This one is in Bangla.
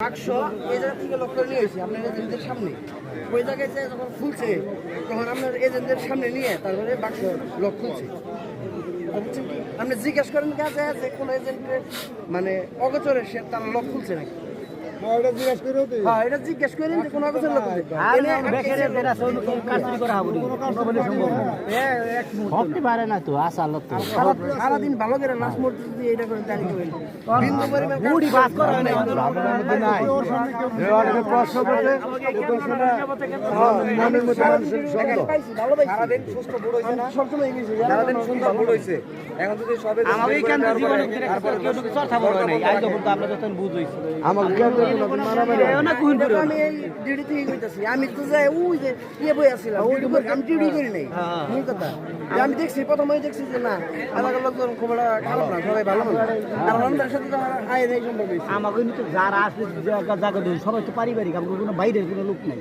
বাক্স এই জায়গা থেকে লক করে নিয়ে এসেছি আপনার এজেন্টদের সামনে। ওই জায়গায় যে যখন খুলছে তখন আপনার এজেন্টদের সামনে নিয়ে তারপরে বাক্স লক খুলছে। বুঝছেন কি? আপনি জিজ্ঞেস করেন কাছে যে কোনো এজেন্টের মানে অগোচরে সে তার লক খুলছে নাকি। হ্যাঁ, এটা জিজ্ঞেস করেন যে কোনো অগোচরে লক খুলছে। সারাদিন ভালো করে লাশ মরতে দিয়ে এটা করে দাঁড়িয়ে করেন বিন্দু পরিমাণ আমি তো যাই ওই যে ইয়ে বই আসছিলাম আমি ডিউটি করি নাই মূল কথা আমি দেখছি প্রথমে দেখছি যে না এলাকার লোকজন খুব একটা খারাপ না সবাই ভালো মানুষ আর আমাদের সাথে তো আমার আয় নেই সম্ভব আমাকে কিন্তু যারা আসলে জায়গা সবাই তো পারিবারিক আমাকে কোনো বাইরের কোনো লোক নাই।